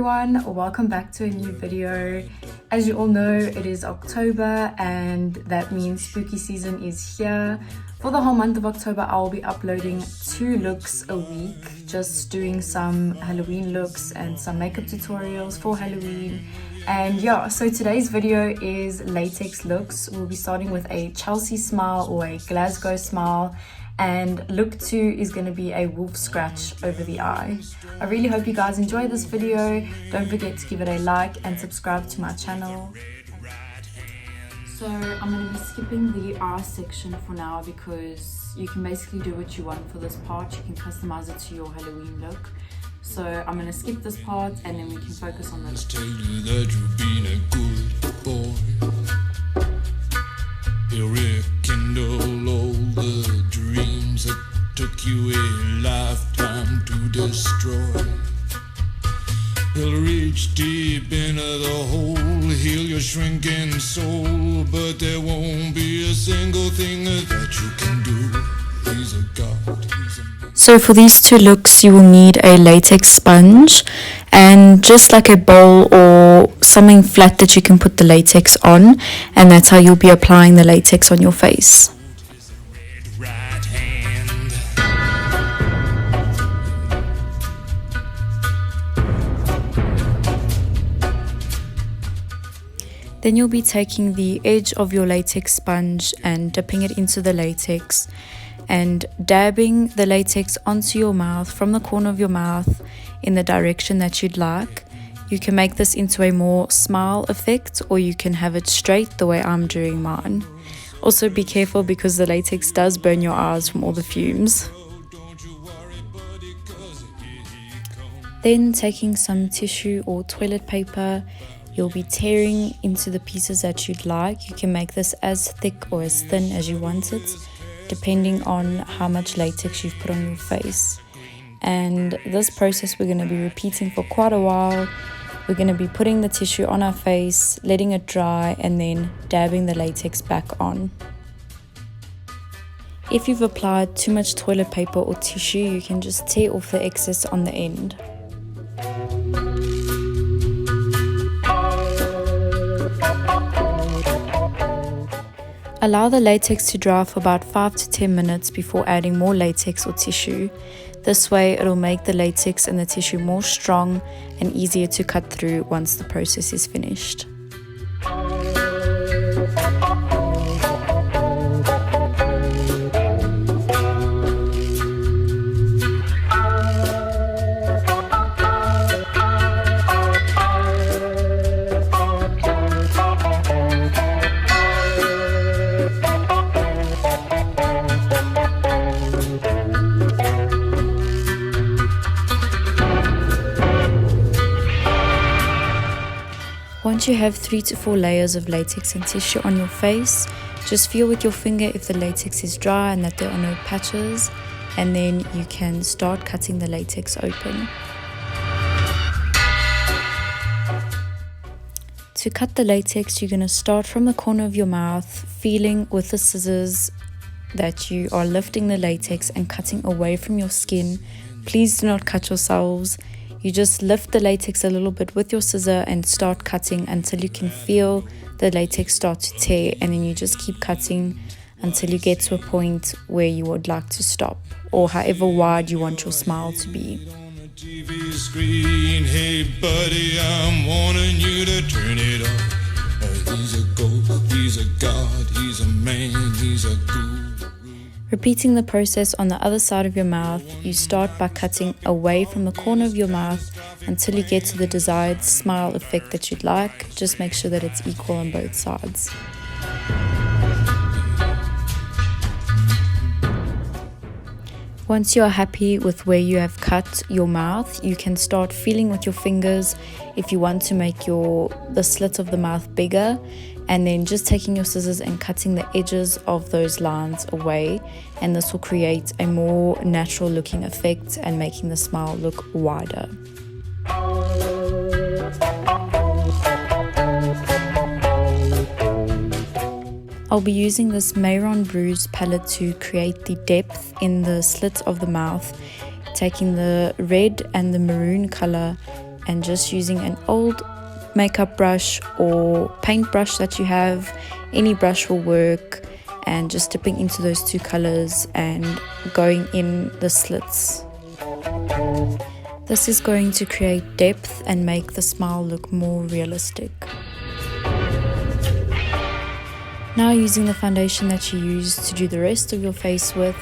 everyone, welcome back to a new video. As you all know, it is October and that means spooky season is here. For the whole month of October, I will be uploading 2 looks a week, just doing some Halloween looks and some makeup tutorials for Halloween. And yeah, so today's video is latex looks. We'll be starting with a Chelsea smile or a Glasgow smile, and look 2 is going to be a wolf scratch over the eye. I really hope you guys enjoy this video. Don't forget to give it a like and subscribe to my channel. So I'm going to be skipping the eye section for now because you can basically do what you want for this part. You can customize it to your Halloween look. So I'm going to skip this part and then we can focus on this. Tell you that you've been a good boy. He'll rekindle all the dreams that took you a lifetime to destroy. He'll reach deep into the hole, heal your shrinking soul, but there won't be a single thing that you can do. He's a god, he's a man. So for these 2 looks, you will need a latex sponge and just like a bowl or something flat that you can put the latex on, and that's how you'll be applying the latex on your face. Then you'll be taking the edge of your latex sponge and dipping it into the latex and dabbing the latex onto your mouth from the corner of your mouth in the direction that you'd like. You can make this into a more smile effect, or you can have it straight the way I'm doing mine. Also be careful because the latex does burn your eyes from all the fumes. Then taking some tissue or toilet paper, you'll be tearing into the pieces that you'd like. You can make this as thick or as thin as you want it, depending on how much latex you've put on your face. And this process we're going to be repeating for quite a while. We're going to be putting the tissue on our face, letting it dry, and then dabbing the latex back on. If you've applied too much toilet paper or tissue, you can just tear off the excess on the end. Allow the latex to dry for about 5 to 10 minutes before adding more latex or tissue. This way it'll make the latex and the tissue more strong and easier to cut through once the process is finished. Once you have 3 to 4 layers of latex and tissue on your face, just feel with your finger if the latex is dry and that there are no patches, and then you can start cutting the latex open. To cut the latex, you're going to start from the corner of your mouth, feeling with the scissors that you are lifting the latex and cutting away from your skin. Please do not cut yourselves. You just lift the latex a little bit with your scissor and start cutting until you can feel the latex start to tear, and then you just keep cutting until you get to a point where you would like to stop, or however wide you want your smile to be. TV screen, hey buddy, I'm warning you to turn it off. He's a ghost, he's a god, he's a man, he's a guru. Repeating the process on the other side of your mouth, you start by cutting away from the corner of your mouth until you get to the desired smile effect that you'd like. Just make sure that it's equal on both sides. Once you are happy with where you have cut your mouth, you can start feeling with your fingers if you want to make the slit of the mouth bigger, and then just taking your scissors and cutting the edges of those lines away, and this will create a more natural looking effect and making the smile look wider. I'll be using this Mayron Bruise palette to create the depth in the slit of the mouth, taking the red and the maroon color and just using an old makeup brush or paintbrush that you have, any brush will work, and just dipping into those two colors and going in the slits. This is going to create depth and make the smile look more realistic. Now, using the foundation that you used to do the rest of your face with,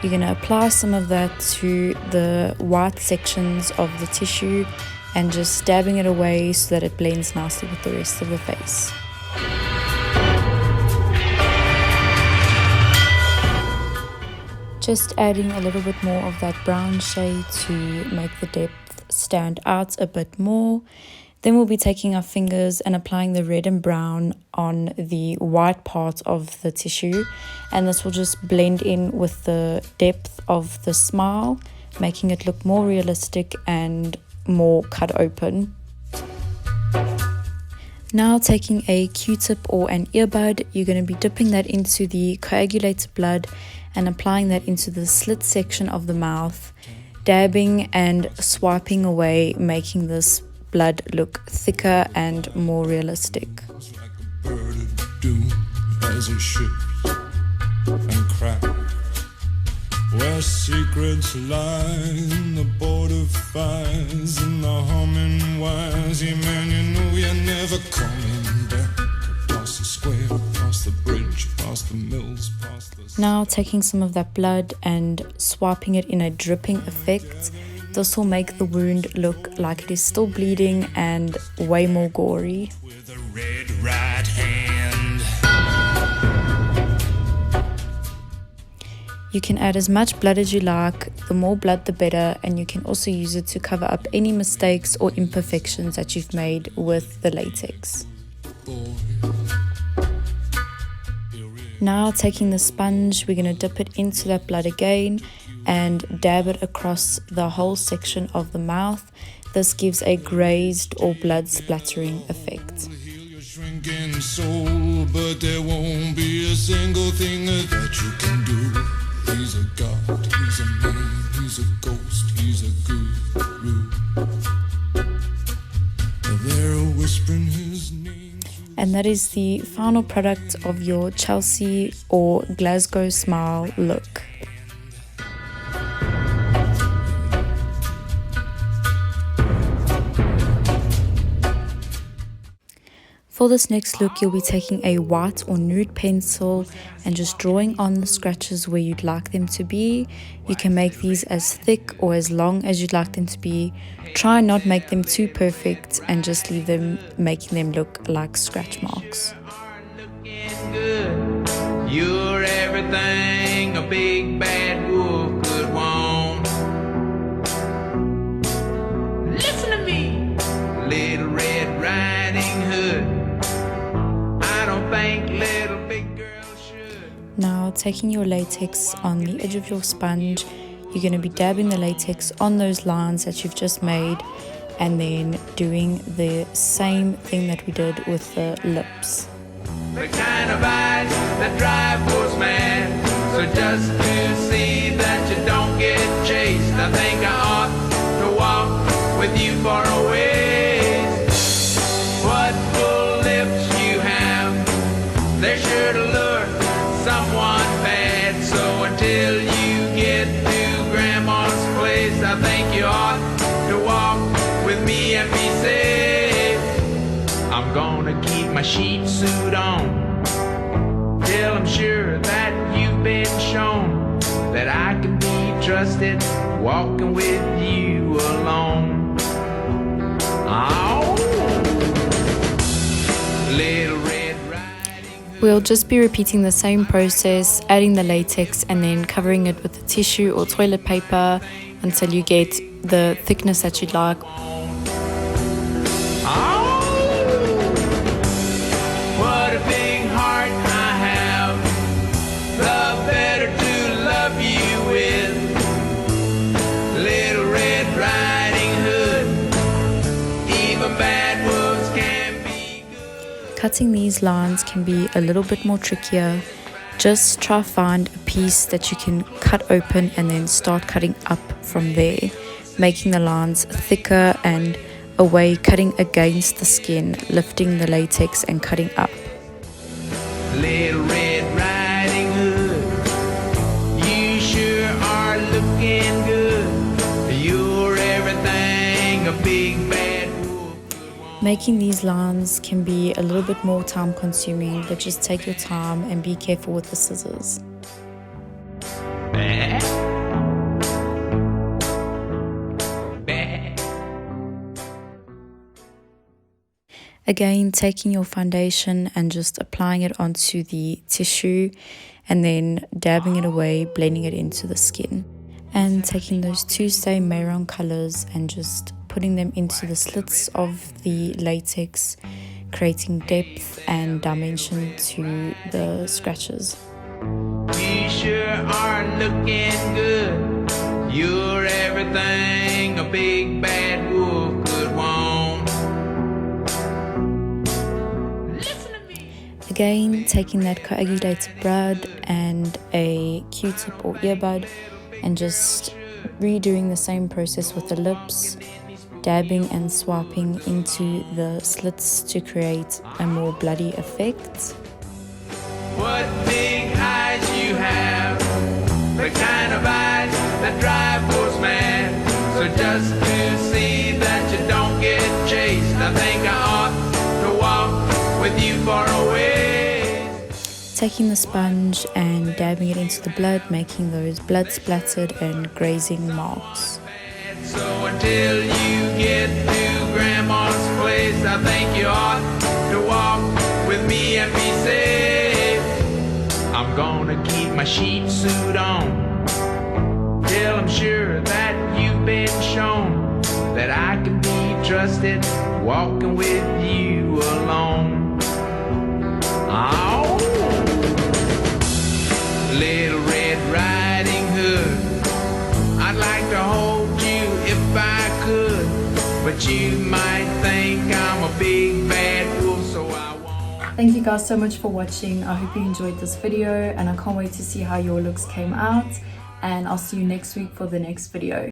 you're going to apply some of that to the white sections of the tissue and just dabbing it away so that it blends nicely with the rest of the face. Just adding a little bit more of that brown shade to make the depth stand out a bit more. Then we'll be taking our fingers and applying the red and brown on the white part of the tissue, and this will just blend in with the depth of the smile, making it look more realistic and more cut open. Now, taking a Q-tip or an earbud, you're going to be dipping that into the coagulated blood and applying that into the slit section of the mouth, dabbing and swiping away, making this blood look thicker and more realistic. Like a bird of doom as it ships and cracks, where secrets lie in the border fires and the humming wires. Yeah, man, you know you're never coming back. Across the square, across the bridge, past the mills, past the... Now, taking some of that blood and swiping it in a dripping effect. This will make the wound look like it is still bleeding and way more gory. With a red right hand. You can add as much blood as you like, the more blood the better, and you can also use it to cover up any mistakes or imperfections that you've made with the latex. Now, taking the sponge, we're going to dip it into that blood again and dab it across the whole section of the mouth. This gives a grazed or blood splattering effect. Heal your shrinking soul, but there won't be a single thing that you can do. He's a god, he's a man, he's a ghost, he's a guru. They're whispering his name. And that is the final product of your Chelsea or Glasgow smile look. For this next look, you'll be taking a white or nude pencil and just drawing on the scratches where you'd like them to be. You can make these as thick or as long as you'd like them to be. Try and not make them too perfect and just leave them, making them look like scratch marks. You're everything a big bad wolf could want. Listen to me, Little Red Riding Hood. Little big girl should. Now, taking your latex on the edge of your sponge, you're going to be dabbing the latex on those lines that you've just made and then doing the same thing that we did with the lips. The kind of eyes that drive force mad. So just to see that you don't get chased, I think I ought to walk with you for a ways. What full lips you have, they're sure to lure someone bad. So until you get to Grandma's place, I think you ought to walk with me and be safe. I'm gonna keep my sheep suit on till I'm sure that you've been shown that I can be trusted walking with you alone. Oh, Little Red Riding. We'll just be repeating the same process, adding the latex and then covering it with a tissue or toilet paper until you get the thickness that you'd like. What a big heart I have, the better to love you with. Little Red Riding Hood, even bad wolves can be good. Cutting these lines can be a little bit more trickier. Just try find a piece that you can cut open and then start cutting up from there, making the lines thicker and away, cutting against the skin, lifting the latex and cutting up. Little Red Riding Hood, you sure are looking good. You're everything a big bad wolf. Making these lines can be a little bit more time consuming, but just take your time and be careful with the scissors. Bah. Again, taking your foundation and just applying it onto the tissue and then dabbing it away, blending it into the skin. And taking those two same maroon colors and just putting them into the slits of the latex, creating depth and dimension to the scratches. You sure are looking good. You're everything a big bad wolf could want. Again, taking that coagulated blood and a Q-tip or earbud and just redoing the same process with the lips, dabbing and swiping into the slits to create a more bloody effect. What big eyes you have, the kind of eyes that drive fools mad. So just to see that you don't get chased, I think I ought to walk with you for a way. Taking the sponge and dabbing it into the blood, making those blood splattered and grazing marks. So until you get to Grandma's place, I think you ought to walk with me and be safe. I'm gonna keep my sheep suit on till I'm sure that you've been shown that I can be trusted walking with you alone. Oh, Little Red Riding Hood, I'd like to hold you if I could, but you might think I'm a big bad wolf, so I won't. Thank you guys so much for watching. I hope you enjoyed this video and I can't wait to see how your looks came out, and I'll see you next week for the next video.